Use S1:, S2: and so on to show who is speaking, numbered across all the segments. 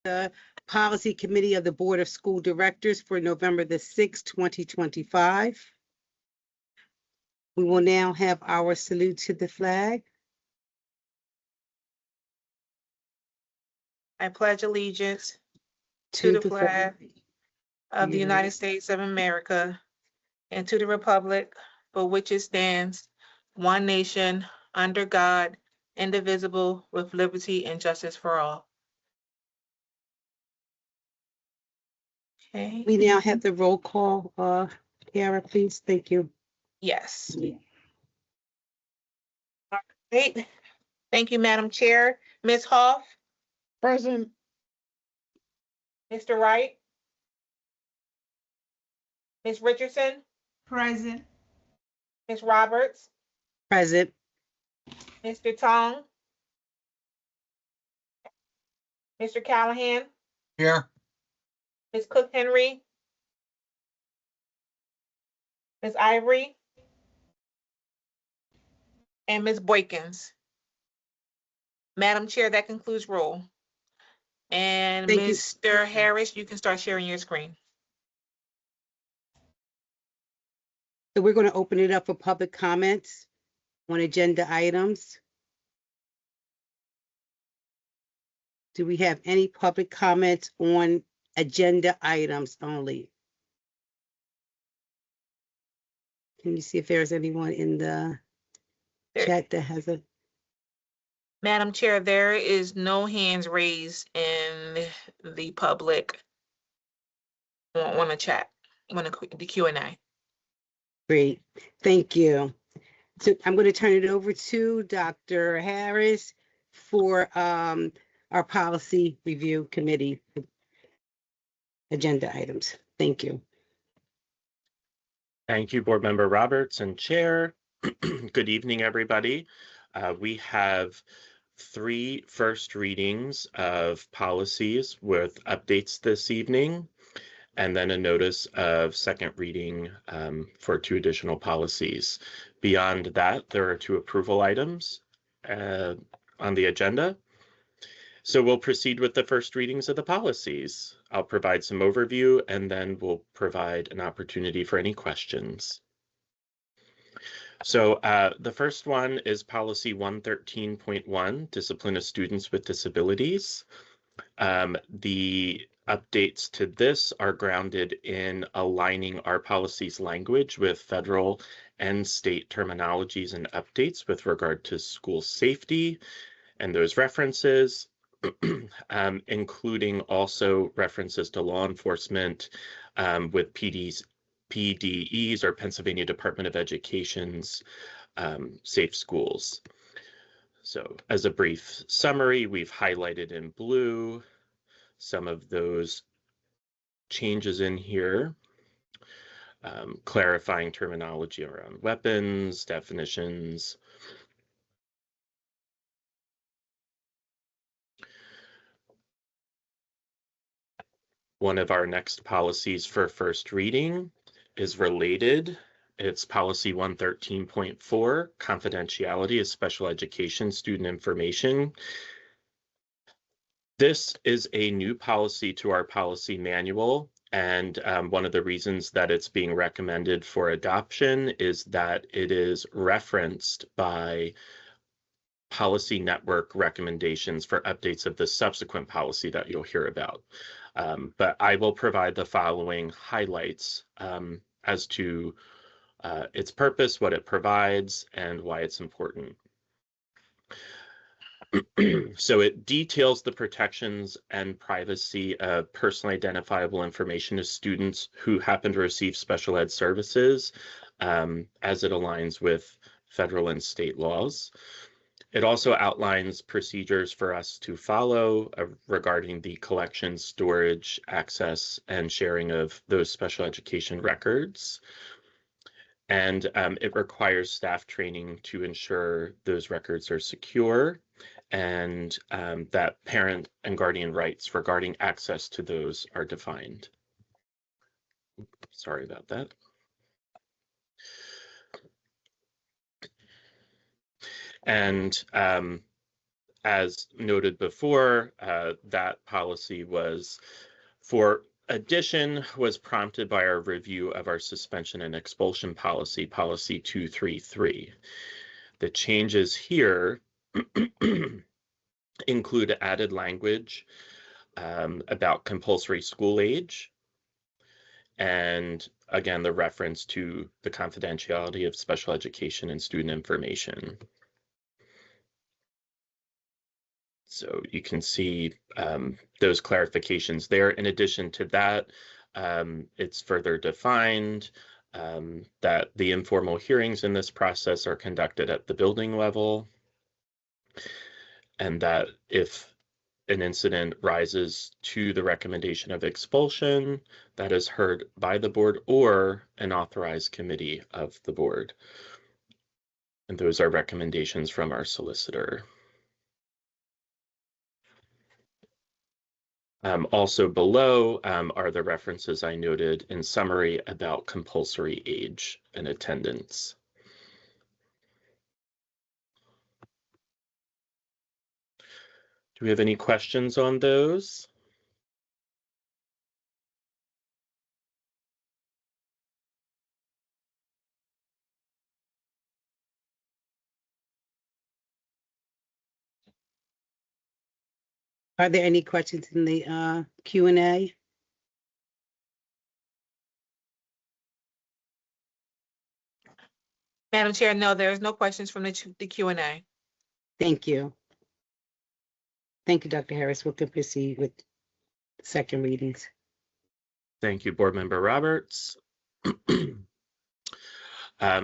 S1: the Policy Committee of the Board of School Directors for November the 6th, 2025. We will now have our salute to the flag.
S2: I pledge allegiance to the flag of the United States of America and to the republic for which it stands, one nation, under God, indivisible, with liberty and justice for all. Okay.
S1: We now have the roll call. Kiara, please. Thank you.
S2: Yes. Great. Thank you, Madam Chair. Ms. Hoff,
S3: Present.
S2: Mr. Wright, Ms. Richardson,
S3: Present.
S2: Ms. Roberts,
S1: Present.
S2: Mr. Tong, Mr. Callahan,
S4: Here.
S2: Ms. Cook Henry, Ms. Ivory, and Ms. Boykins. Madam Chair, that concludes roll. And
S1: Thank you.
S2: Mr. Harris, you can start sharing your screen.
S1: So we're going to open it up for public comments on agenda items. Do we have any public comments on agenda items only? Can you see if there's anyone in the chat that has a?
S2: Madam Chair, there is no hands raised in the public on the chat, on the Q&A.
S1: Great, thank you. So I'm going to turn it over to Dr. Harris for our policy review committee agenda items. Thank you.
S5: Thank you, Board Member Roberts and Chair. Good evening, everybody. We have 3 first readings of policies with updates this evening, and then a notice of second reading for 2 additional policies. Beyond that, there are 2 approval items on the agenda. So we'll proceed with the first readings of the policies. I'll provide some overview and then we'll provide an opportunity for any questions. So the first one is policy 113.1, discipline of students with disabilities. The updates to this are grounded in aligning our policy's language with federal and state terminologies and updates with regard to school safety and those references, including also references to law enforcement with PDEs or Pennsylvania Department of Education's Safe Schools. So as a brief summary, we've highlighted in blue some of those changes in here, clarifying terminology around weapons, definitions. One of our next policies for first reading is related. It's policy 113.4, confidentiality of special education student information. This is a new policy to our policy manual, and one of the reasons that it's being recommended for adoption is that it is referenced by policy network recommendations for updates of the subsequent policy that you'll hear about. But I will provide the following highlights as to its purpose, what it provides, and why it's important. So it details the protections and privacy of personally identifiable information of students who happen to receive special ed services as it aligns with federal and state laws. It also outlines procedures for us to follow regarding the collection, storage, access, and sharing of those special education records. And it requires staff training to ensure those records are secure and that parent and guardian rights regarding access to those are defined. Sorry about that. And As noted before, that policy was was prompted by our review of our suspension and expulsion policy, policy 233. The changes here include added language about compulsory school age, and again, the reference to the confidentiality of special education and student information. So you can see those clarifications there. In addition to that, it's further defined that the informal hearings in this process are conducted at the building level, and that if an incident rises to the recommendation of expulsion, that is heard by the board or an authorized committee of the board. And those are recommendations from our solicitor. Also below are the references I noted in summary about compulsory age and attendance. Do we have any questions on those?
S1: Are there any questions in the Q&A?
S2: Madam Chair, no, there is no questions from the Q&A.
S1: Thank you. Thank you, Dr. Harris. We can proceed with second readings.
S5: Thank you, Board Member Roberts.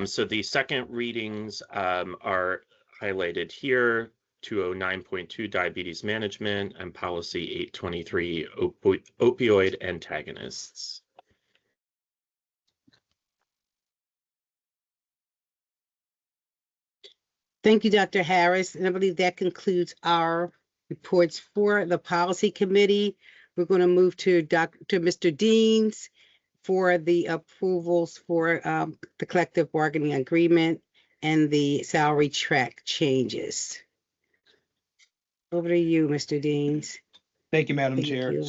S5: So the second readings are highlighted here: 209.2 diabetes management and policy 823 opioid antagonists.
S1: Thank you, Dr. Harris. And I believe that concludes our reports for the policy committee. We're going to move to Mr. Deans for the approvals for the collective bargaining agreement and the salary track changes. Over to you, Mr. Deans.
S3: Thank you, Madam
S1: Thank
S3: Chair.
S1: you.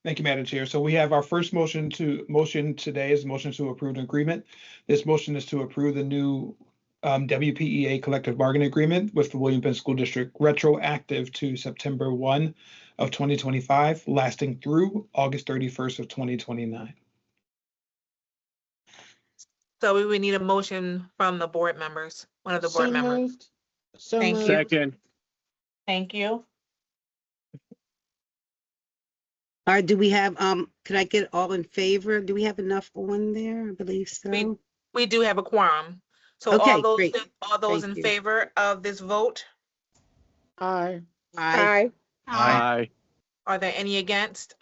S3: Thank you, Madam Chair. So we have our first motion today is motion to approve an agreement. This motion is to approve the new WPEA collective bargaining agreement with the William Penn School District, retroactive to September 1 of 2025, lasting through August 31st of 2029.
S2: So we would need a motion from the board members, one of the board members. Thank you.
S4: Second.
S2: Thank you.
S1: All right, do we have, could I get all in favor? Do we have enough on there? I believe so.
S2: We do have a quorum. So
S1: Okay,
S2: all
S1: great.
S2: those
S1: Thank
S2: in
S1: you.
S2: favor of this vote,
S3: Aye.
S1: Aye.
S4: Aye.
S2: are there any against?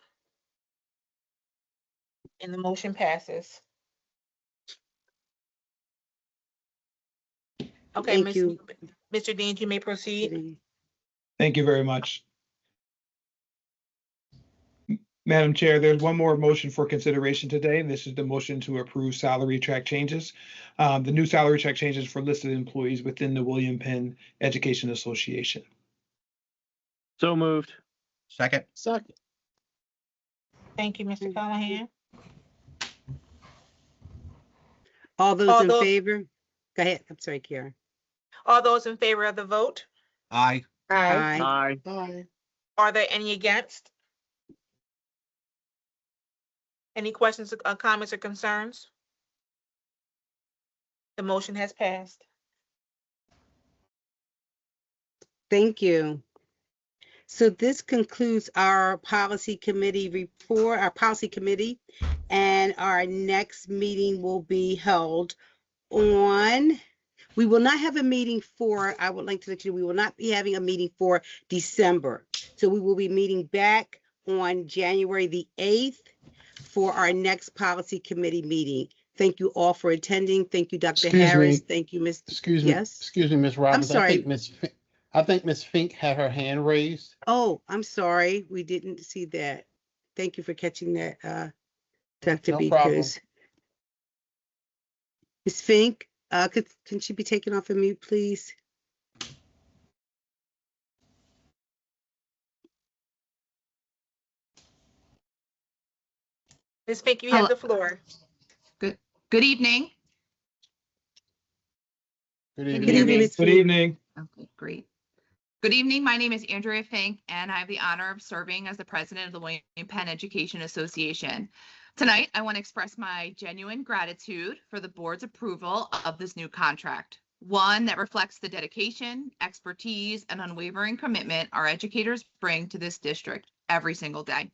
S2: And the motion passes. Okay,
S1: Thank you.
S2: Mr. Dean, you may proceed.
S3: Thank you very much. Madam Chair, there's one more motion for consideration today, and this is the motion to approve salary track changes. The new salary track changes for listed employees within the William Penn Education Association.
S4: So moved.
S6: Second.
S3: Second.
S2: Thank you, Mr. Callahan.
S1: All those
S2: All
S1: in
S2: those-
S1: favor? Go ahead. I'm sorry, Karen.
S2: All those in favor of the vote,
S6: Aye.
S1: Aye.
S4: Aye.
S2: are there any against? Any questions, comments, or concerns? The motion has passed.
S1: Thank you. So this concludes our policy committee report, our policy committee, and our next meeting will be held on, we will not have a meeting for, I would like to let you know, we will not be having a meeting for December. So we will be meeting back on January the 8th for our next policy committee meeting. Thank you all for attending. Thank you, Dr.
S7: Excuse
S1: Harris.
S7: me.
S1: Thank you, Ms.
S7: Excuse me.
S1: Yes?
S7: Excuse me, Ms. Robbins.
S1: sorry.
S7: I think Ms. Fink had her hand raised.
S1: Oh, I'm sorry. We didn't see that. Thank you for catching that, Dr.
S7: No problem.
S1: Beakers. Ms. Fink, can she be taken off of mute, please?
S2: Ms. Fink, you have
S6: Hello.
S2: the floor.
S6: Good evening.
S7: Good
S6: Can you
S1: Good
S6: hear
S7: evening.
S1: evening,
S6: me?
S1: Ms.
S3: Good
S1: Fink.
S3: evening.
S6: Okay, great. Good evening. My name is Andrea Fink, and I have the honor of serving as the president of the William Penn Education Association. Tonight, I want to express my genuine gratitude for the board's approval of this new contract, one that reflects the dedication, expertise, and unwavering commitment our educators bring to this district every single day.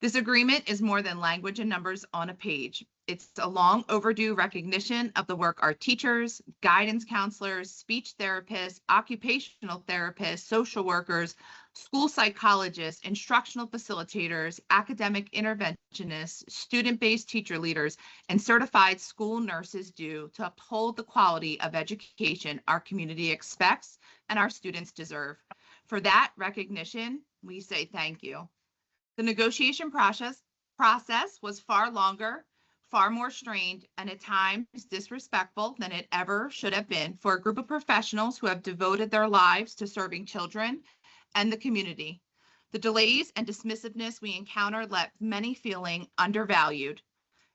S6: This agreement is more than language and numbers on a page. It's a long overdue recognition of the work our teachers, guidance counselors, speech therapists, occupational therapists, social workers, school psychologists, instructional facilitators, academic interventionists, student-based teacher leaders, and certified school nurses do to uphold the quality of education our community expects and our students deserve. For that recognition, we say thank you. The negotiation process was far longer, far more strained, and at times disrespectful than it ever should have been for a group of professionals who have devoted their lives to serving children and the community. The delays and dismissiveness we encounter left many feeling undervalued,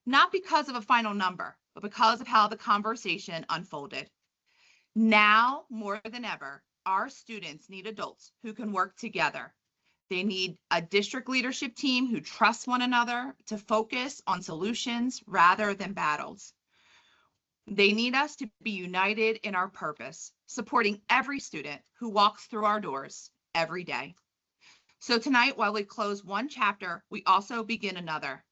S6: not because of a final number, but because of how the conversation unfolded. Now, more than ever, our students need adults who can work together. They need a district leadership team who trusts one another to focus on solutions rather than battles. They need us to be united in our purpose, supporting every student who walks through our doors every day. So tonight, while we close one chapter, we also begin another.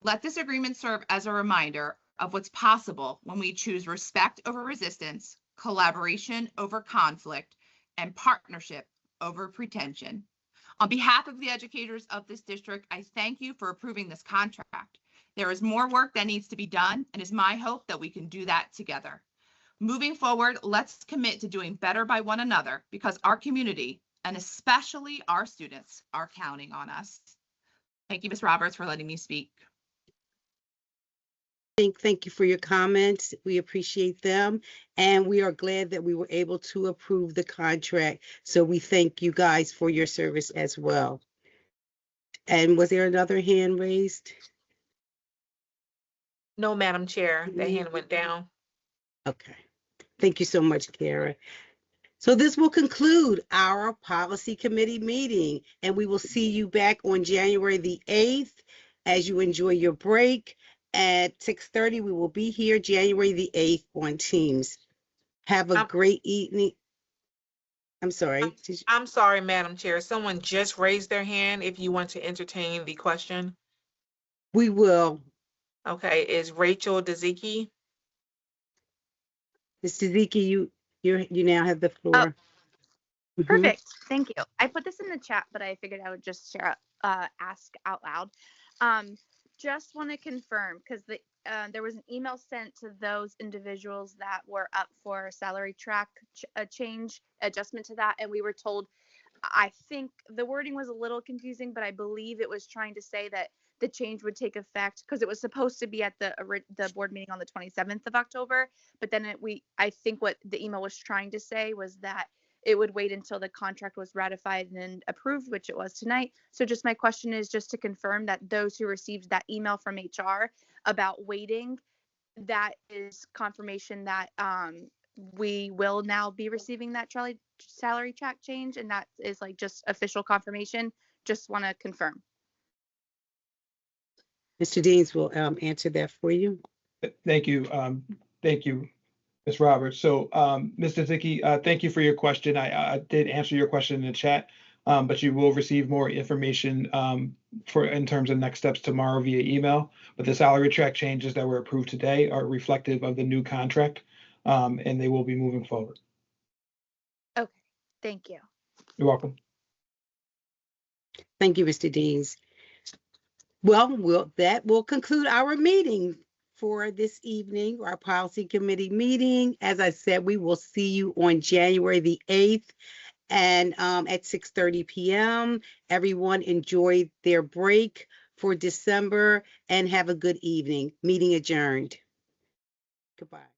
S6: Let this agreement serve as a reminder of what's possible when we choose respect over resistance, collaboration over conflict, and partnership over pretension. On behalf of the educators of this district, I thank you for approving this contract. There is more work that needs to be done, and it's my hope that we can do that together. Moving forward, let's commit to doing better by one another because our community, and especially our students, are counting on us. Thank you, Ms. Roberts, for letting me speak.
S1: Thank you for your comments. We appreciate them. And we are glad that we were able to approve the contract. So we thank you guys for your service as well. And was there another hand raised?
S2: No, Madam Chair, the hand went down.
S1: Okay. Thank you so much, Kara. So this will conclude our policy committee meeting, and we will see you back on January the 8th as you enjoy your break. At 6:30, we will be here January the 8th on Teams. Have a great evening. I'm sorry.
S2: I'm sorry, Madam Chair. Someone just raised their hand if you want to entertain the question.
S1: We will.
S2: Okay, is Rachel Deziki?
S1: Mr. Ziki, you now have the floor. Mhm.
S8: Perfect. Thank you. I put this in the chat, but I figured I would just share, ask out loud. Just want to confirm because there was an email sent to those individuals that were up for a salary track change adjustment to that, and we were told, I think the wording was a little confusing, but I believe it was trying to say that the change would take effect because it was supposed to be at the board meeting on the 27th of October, but then I think what the email was trying to say was that it would wait until the contract was ratified and approved, which it was tonight. So just my question is just to confirm that those who received that email from HR about waiting, that is confirmation that we will now be receiving that salary track change, and that is like just official confirmation. Just want to confirm.
S1: Mr. Deans will answer that for you.
S3: Thank you. Thank you, Ms. Roberts. So, Mr. Ziki, thank you for your question. I did answer your question in the chat, but you will receive more information in terms of next steps tomorrow via email. But the salary track changes that were approved today are reflective of the new contract, and they will be moving forward.
S8: Okay, thank you.
S3: You're welcome.
S1: Thank you, Mr. Deans. Well, that will conclude our meeting for this evening, our policy committee meeting. As I said, we will see you on January the 8th and at 6:30 p.m. Everyone enjoy their break for December and have a good evening. Meeting adjourned. Goodbye.